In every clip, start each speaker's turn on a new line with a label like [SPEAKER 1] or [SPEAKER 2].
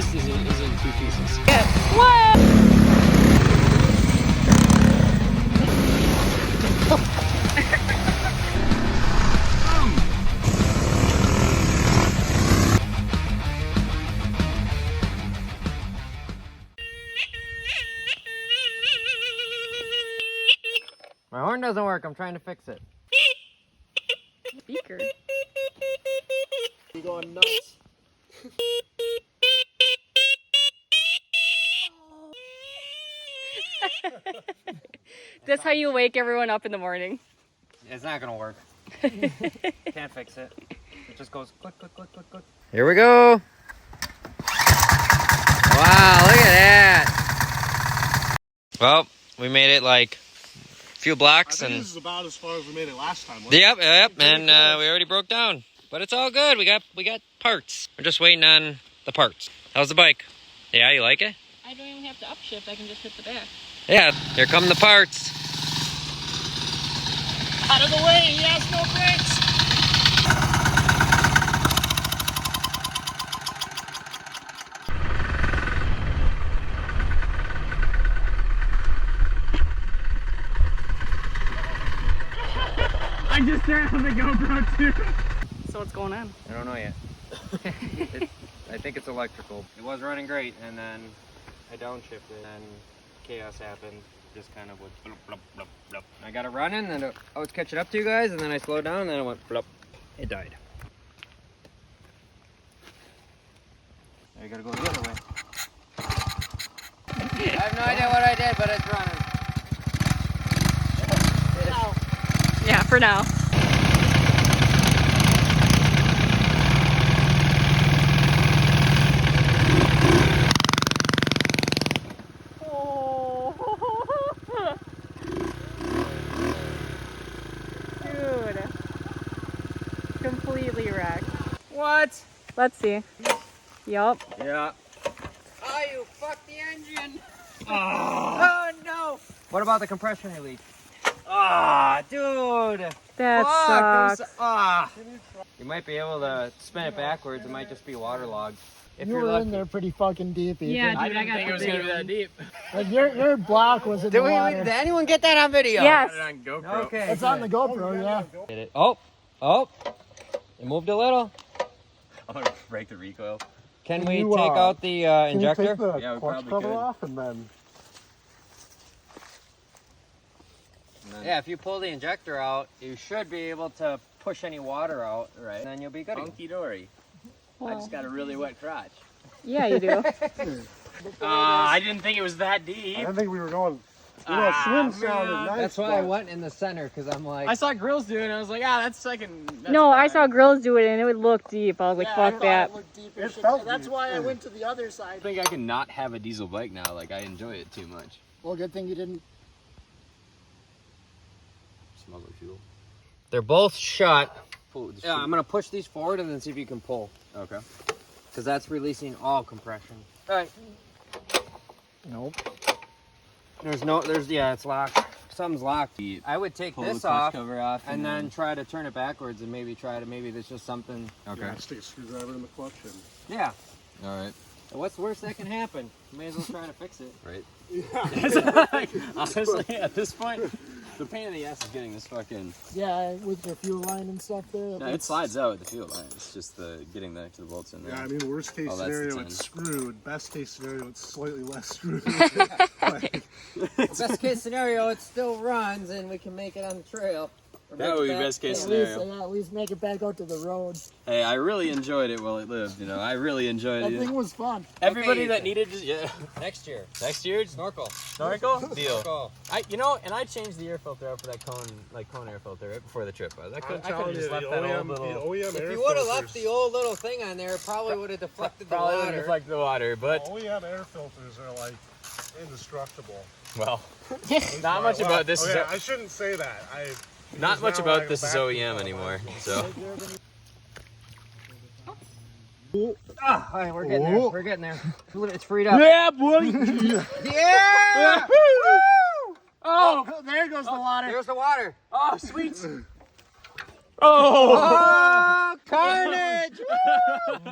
[SPEAKER 1] fist is in 2 pieces.
[SPEAKER 2] Yeah. What?
[SPEAKER 3] My horn doesn't work. I'm trying to fix it.
[SPEAKER 2] Speaker.
[SPEAKER 1] You going nuts?
[SPEAKER 2] That's how you wake everyone up in the morning.
[SPEAKER 3] It's not gonna work. Can't fix it. It just goes click, click, click, click, click. Here we go. Wow, look at that. Well, we made it like a few blocks,
[SPEAKER 4] I think
[SPEAKER 3] and
[SPEAKER 4] this is about as far as we made it last time.
[SPEAKER 3] yep, and we already broke down. But it's all good. We got parts. We're just waiting on the parts. How's the bike? Yeah, you like it?
[SPEAKER 2] I don't even have to upshift. I can just hit the back.
[SPEAKER 3] Yeah, here come the parts.
[SPEAKER 4] Out of the way, he has no brakes.
[SPEAKER 1] I just turned on the GoPro too.
[SPEAKER 2] So what's going on?
[SPEAKER 3] I don't know yet. I think it's electrical. It was running great, and then I downshifted, and chaos happened. Just kind of went blop, blop, blop, blop. I got it running, and I was catching up to you guys, and then I slowed down, and then it went blop. It died. Now you gotta go the other way. I have no idea what I did, but it's running.
[SPEAKER 2] Yeah, for now. Dude. Completely wrecked.
[SPEAKER 3] What?
[SPEAKER 2] Let's see. Yup.
[SPEAKER 3] Yeah. Oh, you fucked the engine. Oh no. What about the compression relief? Ah, dude.
[SPEAKER 2] That
[SPEAKER 3] Fuck,
[SPEAKER 2] sucks.
[SPEAKER 3] You might be able to spin it backwards. It might just be waterlogged. If
[SPEAKER 5] You
[SPEAKER 3] you're
[SPEAKER 5] were
[SPEAKER 3] lucky.
[SPEAKER 5] in there pretty fucking deep. Ethan.
[SPEAKER 2] Yeah,
[SPEAKER 1] I
[SPEAKER 2] dude, I
[SPEAKER 1] didn't
[SPEAKER 2] got
[SPEAKER 1] think
[SPEAKER 2] the
[SPEAKER 1] it was gonna be
[SPEAKER 2] video.
[SPEAKER 1] that deep.
[SPEAKER 5] Like your block was in the water.
[SPEAKER 3] Did anyone get that on video?
[SPEAKER 2] Yes.
[SPEAKER 1] Put it on GoPro.
[SPEAKER 3] Okay.
[SPEAKER 5] It's on the GoPro, yeah.
[SPEAKER 3] Did it? Oh, it moved a little.
[SPEAKER 1] I'm gonna break the recoil.
[SPEAKER 3] Can we
[SPEAKER 5] you,
[SPEAKER 3] take out the injector?
[SPEAKER 5] Can you take the
[SPEAKER 1] Yeah, we
[SPEAKER 5] clutch
[SPEAKER 1] probably
[SPEAKER 5] cover
[SPEAKER 1] could.
[SPEAKER 5] off and then...
[SPEAKER 3] Yeah, if you pull the injector out, you should be able to push any water out, right? And then you'll be good. again.
[SPEAKER 1] Hunky dory. I
[SPEAKER 2] Well,
[SPEAKER 1] just got a really wet crotch.
[SPEAKER 2] yeah, you do.
[SPEAKER 1] I didn't think it was that
[SPEAKER 5] I
[SPEAKER 1] deep.
[SPEAKER 5] didn't think we were going... swim sounded
[SPEAKER 1] man.
[SPEAKER 5] nice.
[SPEAKER 3] That's why I
[SPEAKER 5] but-
[SPEAKER 3] went in the center, because I'm like...
[SPEAKER 1] I saw Grills do it and I was like, that's second. That's
[SPEAKER 2] No, I
[SPEAKER 1] fine.
[SPEAKER 2] saw girls do it and it would look deep. I was like,
[SPEAKER 5] Yeah, I
[SPEAKER 2] fuck
[SPEAKER 5] thought
[SPEAKER 2] that.
[SPEAKER 5] It looked deep
[SPEAKER 4] It
[SPEAKER 5] as shit.
[SPEAKER 4] felt
[SPEAKER 5] That's
[SPEAKER 4] deep.
[SPEAKER 5] why I went to the other
[SPEAKER 1] I
[SPEAKER 5] side.
[SPEAKER 1] think I can not have a diesel bike now. Like, I enjoy it too much.
[SPEAKER 5] Well, good thing you didn't...
[SPEAKER 1] Smells like fuel.
[SPEAKER 3] They're both shut.
[SPEAKER 1] Pull it,
[SPEAKER 3] Yeah, I'm going to push these forward and then see if you can pull.
[SPEAKER 1] Okay.
[SPEAKER 3] Because that's releasing all compression. All right.
[SPEAKER 5] Nope.
[SPEAKER 3] Yeah, it's locked. Something's locked. I would take
[SPEAKER 1] Pull
[SPEAKER 3] this
[SPEAKER 1] the clutch
[SPEAKER 3] off
[SPEAKER 1] cover off
[SPEAKER 3] and then try to turn it backwards and maybe there's just something.
[SPEAKER 1] Okay.
[SPEAKER 4] Yeah, stick a screwdriver in the clutch and...
[SPEAKER 3] Yeah.
[SPEAKER 1] All right.
[SPEAKER 3] What's the worst that can happen? You may as well try to fix it.
[SPEAKER 1] Right. Honestly, at this point, the pain in the ass is getting this fucking.
[SPEAKER 5] Yeah, with the fuel line and stuff there.
[SPEAKER 1] No, it slides out with the fuel line. It's just the getting the bolts in there.
[SPEAKER 4] Yeah, I mean, worst case
[SPEAKER 1] Oh, that's the
[SPEAKER 4] scenario,
[SPEAKER 1] 10.
[SPEAKER 4] it's screwed. Best case scenario, it's slightly less screwed. Like,
[SPEAKER 3] Best case scenario, it still runs and we can make it on the trail. Or
[SPEAKER 1] That
[SPEAKER 3] make
[SPEAKER 1] would
[SPEAKER 3] it
[SPEAKER 1] be
[SPEAKER 3] back-
[SPEAKER 1] best case
[SPEAKER 5] At least,
[SPEAKER 1] scenario.
[SPEAKER 5] at least make it back out to the road.
[SPEAKER 1] Hey, I really enjoyed it while it lived. I really enjoyed
[SPEAKER 5] That
[SPEAKER 1] it.
[SPEAKER 5] thing was fun.
[SPEAKER 1] Everybody
[SPEAKER 3] Okay.
[SPEAKER 1] that needed to,
[SPEAKER 3] Next year.
[SPEAKER 1] next year,
[SPEAKER 3] Snorkel.
[SPEAKER 1] snorkel deal.
[SPEAKER 3] Snorkel.
[SPEAKER 1] I changed the air filter out for that cone air filter right before the trip. I could have just left that old little.
[SPEAKER 4] OEM
[SPEAKER 3] If
[SPEAKER 4] air
[SPEAKER 3] you would have
[SPEAKER 4] filters-
[SPEAKER 3] left the old little thing on there, it probably would have deflected the
[SPEAKER 1] Probably would
[SPEAKER 3] water.
[SPEAKER 1] deflect the water, but
[SPEAKER 4] OEM air filters are like indestructible.
[SPEAKER 1] well, not much about this.
[SPEAKER 4] Oh,
[SPEAKER 1] Is
[SPEAKER 4] yeah, I shouldn't say that.
[SPEAKER 1] not
[SPEAKER 4] because
[SPEAKER 1] much
[SPEAKER 4] now when I
[SPEAKER 1] about
[SPEAKER 4] go
[SPEAKER 1] this is
[SPEAKER 4] back to
[SPEAKER 1] OEM
[SPEAKER 4] it,
[SPEAKER 1] anymore.
[SPEAKER 4] I'm like,
[SPEAKER 1] So
[SPEAKER 3] Ah, all right, we're getting there. We're getting there. It's freed up.
[SPEAKER 1] yeah, boy.
[SPEAKER 3] Yeah!
[SPEAKER 1] Oh,
[SPEAKER 5] There goes the water.
[SPEAKER 3] There's the water.
[SPEAKER 1] oh, sweet.
[SPEAKER 3] Oh, carnage!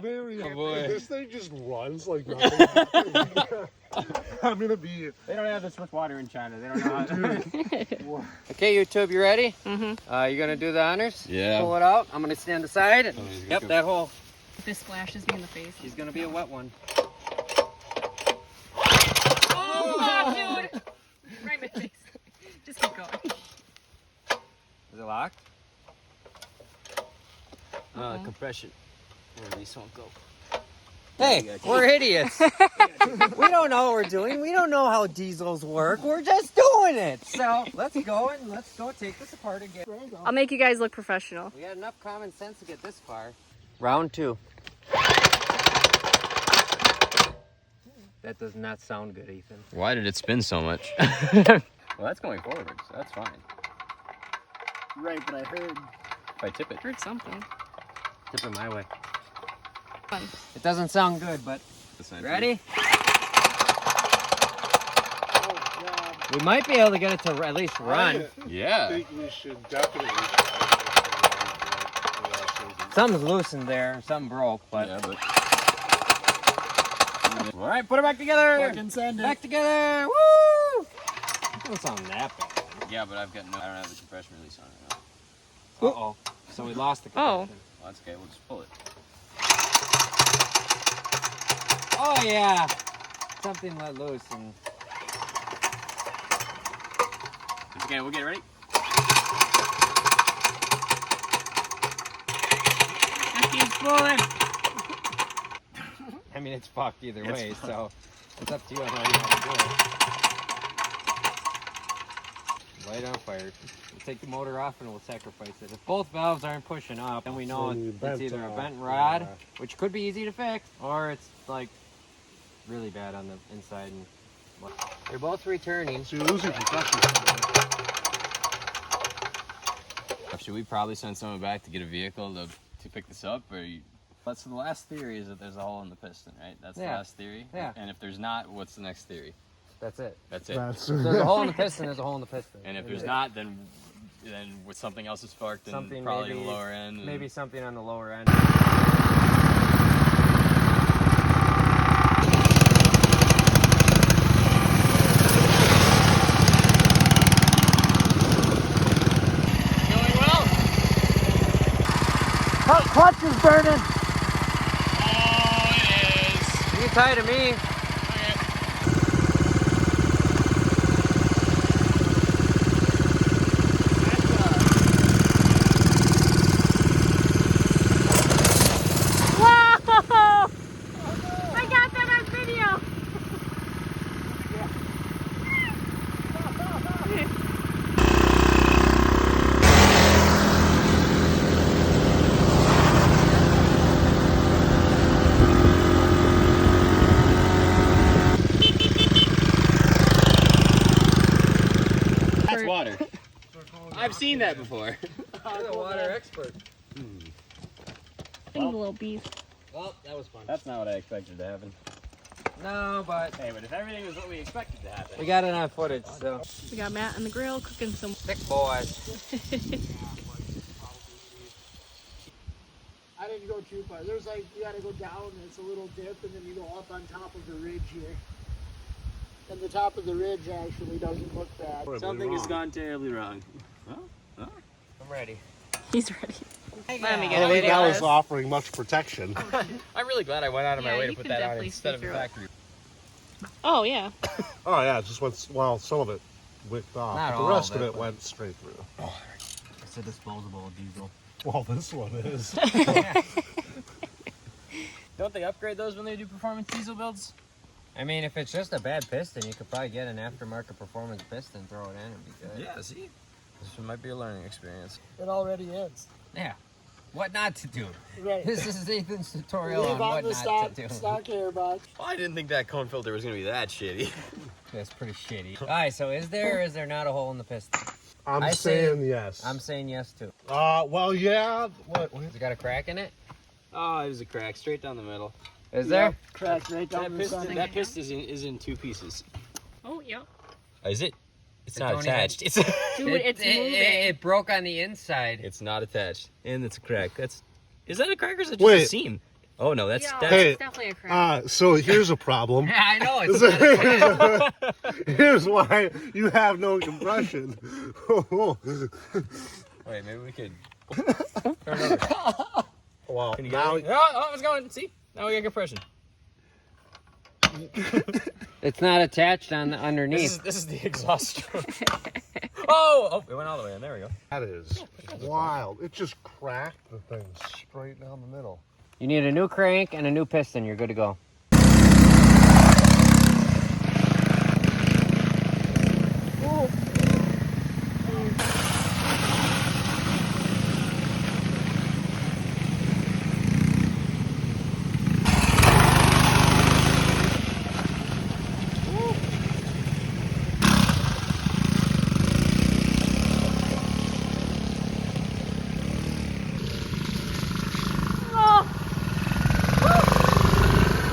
[SPEAKER 4] Very
[SPEAKER 1] Oh, boy.
[SPEAKER 4] This thing just runs like nothing. I'm gonna be.
[SPEAKER 3] They don't have this with water in China. They don't know how to. Okay, YouTube, you ready?
[SPEAKER 2] Mm-hmm.
[SPEAKER 3] You gonna do the honors?
[SPEAKER 1] Yeah.
[SPEAKER 3] Pull it out. I'm gonna stand aside. And,
[SPEAKER 1] he's gonna
[SPEAKER 3] yep,
[SPEAKER 1] go-
[SPEAKER 3] that hole.
[SPEAKER 2] If this splashes me in the face.
[SPEAKER 3] She's gonna be a wet one.
[SPEAKER 2] Oh, dude! Right in my face. Just keep going.
[SPEAKER 3] Is it locked?
[SPEAKER 1] Compression. Release won't go.
[SPEAKER 3] Hey, we're idiots. We don't know what we're doing. We don't know how diesels work. We're just doing it. So let's go take this apart again.
[SPEAKER 2] I'll make you guys look professional.
[SPEAKER 3] We had enough common sense to get this far. Round 2. That does not sound good, Ethan.
[SPEAKER 1] Why did it spin so much? Well, that's going forward, so that's fine.
[SPEAKER 5] Right, but I heard.
[SPEAKER 1] If I tip it.
[SPEAKER 2] Heard something.
[SPEAKER 3] Tip it my way.
[SPEAKER 2] Fun.
[SPEAKER 3] It doesn't sound good, but ready?
[SPEAKER 5] Oh, God.
[SPEAKER 3] We might be able to get it to at least run.
[SPEAKER 4] I
[SPEAKER 1] Yeah.
[SPEAKER 4] think we should definitely.
[SPEAKER 3] Something's loosened there. Something broke, but.
[SPEAKER 1] Yeah, but.
[SPEAKER 3] All right, put it back together.
[SPEAKER 5] Fucking send it.
[SPEAKER 3] Back together. Woo! It doesn't sound that bad.
[SPEAKER 1] Yeah, but I don't have the compression release on it now.
[SPEAKER 3] Uh-oh. So we lost the
[SPEAKER 2] Oh.
[SPEAKER 3] compression.
[SPEAKER 1] Well, that's okay. We'll just pull it.
[SPEAKER 3] Oh, yeah. Something let loose and...
[SPEAKER 1] It's okay. We'll get it ready.
[SPEAKER 3] I mean, it's fucked either
[SPEAKER 1] It's
[SPEAKER 3] way,
[SPEAKER 1] fucked.
[SPEAKER 3] so it's up to you on how you want to do it. Light on fire. We'll take the motor off and we'll sacrifice it. If both valves aren't pushing up, then we know
[SPEAKER 4] Then you
[SPEAKER 3] it's
[SPEAKER 4] bent
[SPEAKER 3] either a
[SPEAKER 4] off,
[SPEAKER 3] bent rod,
[SPEAKER 4] yeah.
[SPEAKER 3] which could be easy to fix, or it's like really bad on the inside. And they're both returning.
[SPEAKER 4] So you're losing compression.
[SPEAKER 1] Should we probably send someone back to get a vehicle to pick this up, or? That's the last theory is that there's a hole in the piston, right? That's the
[SPEAKER 3] Yeah.
[SPEAKER 1] last theory.
[SPEAKER 3] Yeah.
[SPEAKER 1] And if there's not, what's the next theory?
[SPEAKER 3] That's it.
[SPEAKER 1] That's it.
[SPEAKER 4] That's
[SPEAKER 3] If there's a hole in the piston, there's a hole in the piston.
[SPEAKER 1] And if there's not, then with something else is sparked, then
[SPEAKER 3] Something
[SPEAKER 1] probably
[SPEAKER 3] maybe-
[SPEAKER 1] the lower end. and-
[SPEAKER 3] Maybe something on the lower end.
[SPEAKER 5] Clutch is burning.
[SPEAKER 3] You tie to me.
[SPEAKER 2] Whoa! I got that on video.
[SPEAKER 1] That's water. I've seen that before.
[SPEAKER 3] You're the water expert.
[SPEAKER 2] Thing's a little beast.
[SPEAKER 3] Well, that was fun.
[SPEAKER 1] That's not what I expected to happen.
[SPEAKER 3] No, but
[SPEAKER 1] Hey, but if everything was what we expected to happen.
[SPEAKER 3] we got it on footage, so.
[SPEAKER 2] We got Matt on the grill cooking some.
[SPEAKER 3] Thick boys.
[SPEAKER 5] I didn't go too far. There's like, you gotta go down and it's a little dip and then you go up on top of the ridge here. And the top of the ridge actually doesn't look bad.
[SPEAKER 1] Something has gone terribly wrong.
[SPEAKER 3] I'm ready.
[SPEAKER 2] He's ready. Let me
[SPEAKER 4] I
[SPEAKER 2] get
[SPEAKER 4] don't
[SPEAKER 2] a
[SPEAKER 4] think
[SPEAKER 2] video
[SPEAKER 4] that
[SPEAKER 2] of
[SPEAKER 4] was
[SPEAKER 2] this.
[SPEAKER 4] offering much protection.
[SPEAKER 1] I'm really glad I went out of
[SPEAKER 2] Yeah,
[SPEAKER 1] my way
[SPEAKER 2] you
[SPEAKER 1] to put
[SPEAKER 2] can
[SPEAKER 1] that on
[SPEAKER 2] definitely
[SPEAKER 1] instead of
[SPEAKER 2] see
[SPEAKER 1] the
[SPEAKER 2] through it.
[SPEAKER 1] factory.
[SPEAKER 2] Oh yeah.
[SPEAKER 4] Oh yeah, it just went. Well, some of it wicked off.
[SPEAKER 3] Not
[SPEAKER 4] but
[SPEAKER 3] all
[SPEAKER 4] the rest
[SPEAKER 3] of
[SPEAKER 4] of
[SPEAKER 3] it,
[SPEAKER 4] it
[SPEAKER 3] but-
[SPEAKER 4] went straight through.
[SPEAKER 3] It's a disposable diesel.
[SPEAKER 4] Well, this one is.
[SPEAKER 1] Don't they upgrade those when they do performance diesel builds?
[SPEAKER 3] I mean, if it's just a bad piston, you could probably get an aftermarket performance piston, throw it in, and be good.
[SPEAKER 1] Yeah, see? This might be a learning experience.
[SPEAKER 5] It already is.
[SPEAKER 3] Yeah. What not to do.
[SPEAKER 5] Right.
[SPEAKER 3] This is Ethan's tutorial
[SPEAKER 5] Leave
[SPEAKER 3] on
[SPEAKER 5] on
[SPEAKER 3] what
[SPEAKER 5] the
[SPEAKER 3] not
[SPEAKER 5] stock,
[SPEAKER 3] to do.
[SPEAKER 5] stock air box.
[SPEAKER 1] Well, I didn't think that cone filter was going to be that shitty.
[SPEAKER 3] That's pretty shitty. All right, so is there or is there not a hole in the piston?
[SPEAKER 4] I'm
[SPEAKER 3] I say-
[SPEAKER 4] saying yes.
[SPEAKER 3] I'm saying yes too.
[SPEAKER 4] Well, yeah. What?
[SPEAKER 3] Has it got a crack in it?
[SPEAKER 1] Oh, it was a crack straight down the middle.
[SPEAKER 3] Is there?
[SPEAKER 5] Cracked right down the center.
[SPEAKER 1] That piston is in two pieces.
[SPEAKER 2] Oh yeah.
[SPEAKER 1] Is it It's not
[SPEAKER 3] don't even-
[SPEAKER 1] attached. It's
[SPEAKER 2] Dude, it's moving.
[SPEAKER 3] it broke on the inside.
[SPEAKER 1] it's not attached, and it's a crack. Is that a crack or is it just
[SPEAKER 4] Wait.
[SPEAKER 1] a seam? Oh no, that's
[SPEAKER 2] Yeah,
[SPEAKER 1] that's.
[SPEAKER 4] Hey,
[SPEAKER 2] it's definitely a crack.
[SPEAKER 4] So here's a problem.
[SPEAKER 3] I know it's not attached.
[SPEAKER 4] Here's why you have no compression.
[SPEAKER 1] Wait, maybe we could.
[SPEAKER 4] Wow.
[SPEAKER 1] Can you
[SPEAKER 4] Now,
[SPEAKER 1] get it? Oh, it's going. See, now we got compression.
[SPEAKER 3] It's not attached on the underneath.
[SPEAKER 1] This is the exhaust stroke. Oh, it went all the way in. There we go.
[SPEAKER 4] that is wild. It just cracked the thing straight down the middle.
[SPEAKER 3] You need a new crank and a new piston. You're good to go.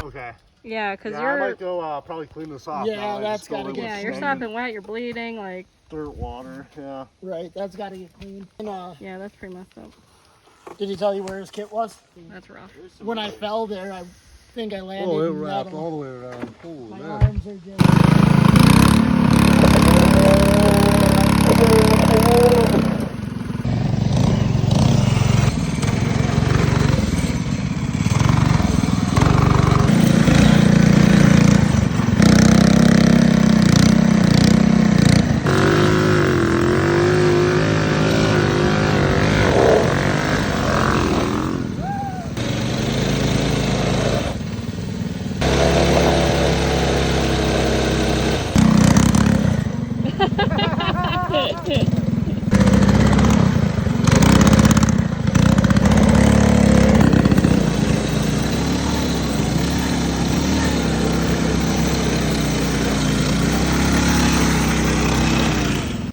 [SPEAKER 4] Okay.
[SPEAKER 2] Yeah, because
[SPEAKER 4] Yeah, I
[SPEAKER 2] you're
[SPEAKER 4] might go probably clean this off.
[SPEAKER 5] Yeah,
[SPEAKER 4] now. I
[SPEAKER 5] that's
[SPEAKER 4] just filled
[SPEAKER 5] gotta
[SPEAKER 4] it
[SPEAKER 5] get-
[SPEAKER 4] with
[SPEAKER 2] yeah, you're
[SPEAKER 4] some
[SPEAKER 2] sopping wet, you're bleeding, like
[SPEAKER 4] dirt water. Yeah.
[SPEAKER 5] Right, that's got to get cleaned. And,
[SPEAKER 2] yeah, that's pretty messed up.
[SPEAKER 5] did he tell you where his kit was?
[SPEAKER 2] That's rough.
[SPEAKER 5] When I fell there, I think I landed.
[SPEAKER 4] Oh, it
[SPEAKER 5] in
[SPEAKER 4] wrapped
[SPEAKER 5] metal.
[SPEAKER 4] all the way around. Holy
[SPEAKER 5] My
[SPEAKER 4] man.
[SPEAKER 5] arms are just.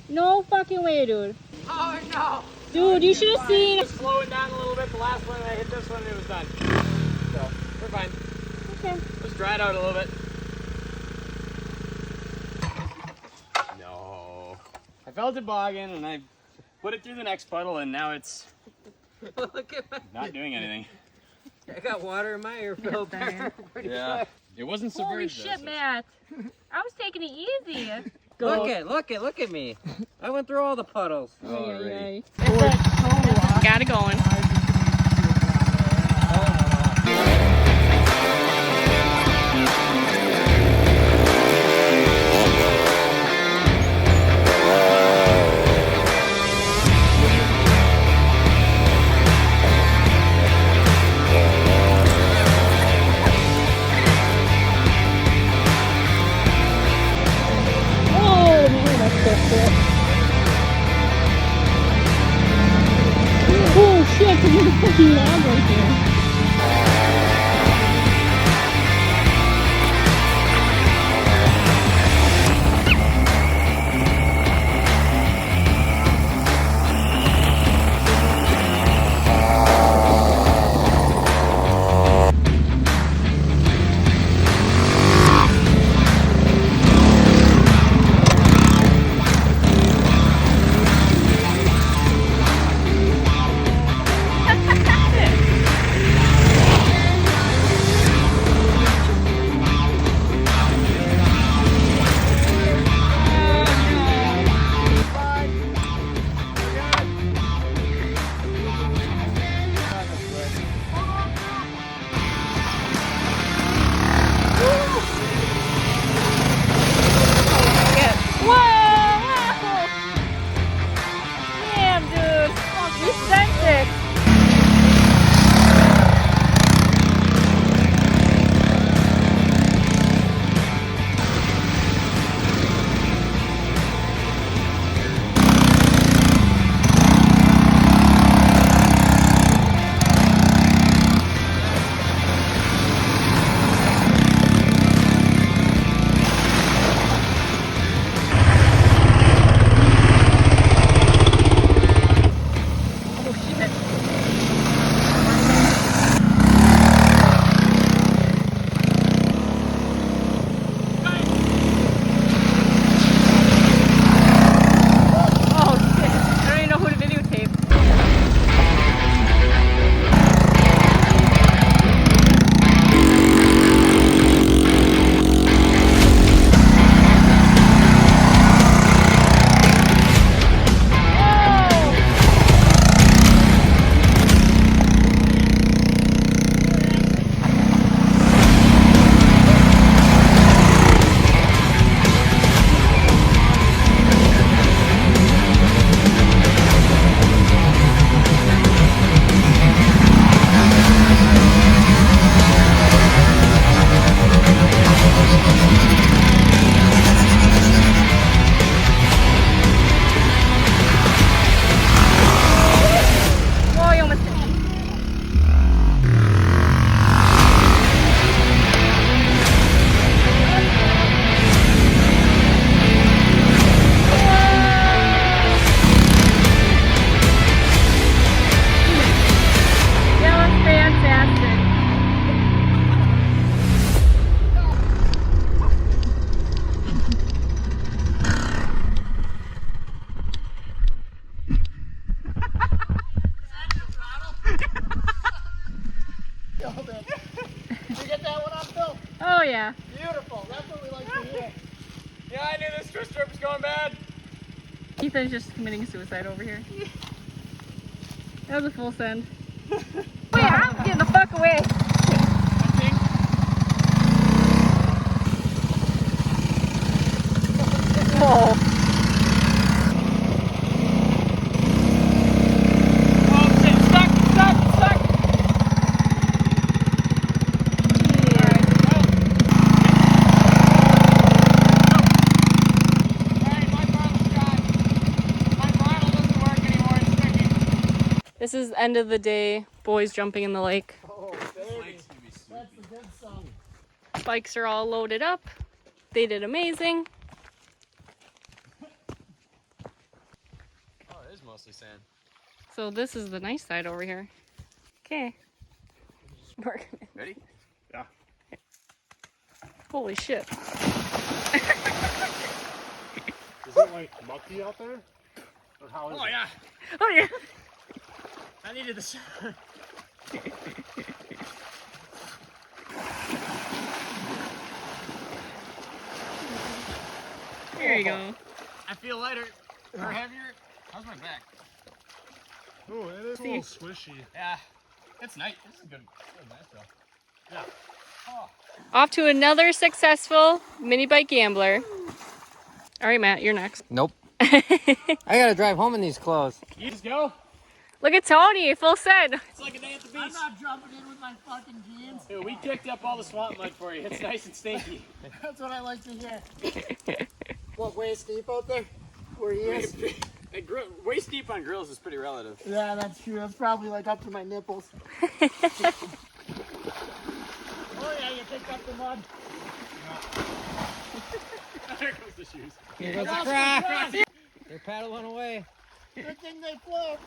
[SPEAKER 2] No fucking way, dude.
[SPEAKER 3] Oh no!
[SPEAKER 2] Dude, you should have seen.
[SPEAKER 3] Slow it down a little bit. The last one, I hit this one, and it was done. So we're fine.
[SPEAKER 2] Okay.
[SPEAKER 3] Let's dry it out a little bit.
[SPEAKER 1] No. I felt it bogging, and I put it through the next puddle, and now it's
[SPEAKER 3] Look at my.
[SPEAKER 1] not doing anything.
[SPEAKER 3] I got water in my ear filter.
[SPEAKER 1] Yeah. It wasn't
[SPEAKER 2] Holy
[SPEAKER 1] submerged.
[SPEAKER 2] shit, Matt. I was taking it easy.
[SPEAKER 3] Look at me. I went through all the puddles.
[SPEAKER 1] Alrighty.
[SPEAKER 2] Got it going. Oh shit,
[SPEAKER 5] You get that one up, Phil?
[SPEAKER 2] Oh yeah.
[SPEAKER 5] Beautiful. That's what we like to hear.
[SPEAKER 3] Yeah, I knew this twist strip was going bad.
[SPEAKER 2] Ethan's just committing suicide over here. That was a full send. Oh yeah, I'm getting the fuck away. Oh. This is the end of the day. Boys jumping in the lake.
[SPEAKER 5] Oh, baby. That's a good song.
[SPEAKER 2] Bikes are all loaded up. They did amazing.
[SPEAKER 1] Oh, it is mostly sand.
[SPEAKER 2] So this is the nice side over here. Okay. Working.
[SPEAKER 1] Ready?
[SPEAKER 2] Holy shit.
[SPEAKER 4] Is it like mucky out there? Or how is it?
[SPEAKER 1] yeah.
[SPEAKER 2] Oh yeah.
[SPEAKER 1] I needed the shot.
[SPEAKER 2] There you go.
[SPEAKER 1] I feel lighter or heavier. How's my back?
[SPEAKER 4] Oh, it is a little swishy.
[SPEAKER 1] Yeah, it's nice. This is good. Good nice though. Yeah.
[SPEAKER 2] Off to another successful mini bike gambler. All right, Matt, you're next.
[SPEAKER 3] Nope. I gotta drive home in these clothes.
[SPEAKER 1] You just go.
[SPEAKER 2] Look at Tony, full send.
[SPEAKER 1] It's like a day at the beach.
[SPEAKER 5] I'm not jumping in with my fucking jeans.
[SPEAKER 1] Dude, we kicked up all the swamp mud for you. It's nice and stinky.
[SPEAKER 5] That's what I like to hear. What, waist deep out there? Where he is?
[SPEAKER 1] Waist deep on grills is pretty relative.
[SPEAKER 5] Yeah, that's true. That's probably like up to my nipples. Oh yeah, you picked up the mud.
[SPEAKER 1] There goes the shoes.
[SPEAKER 3] Here goes the crack. They're paddling away.
[SPEAKER 5] Good thing they float.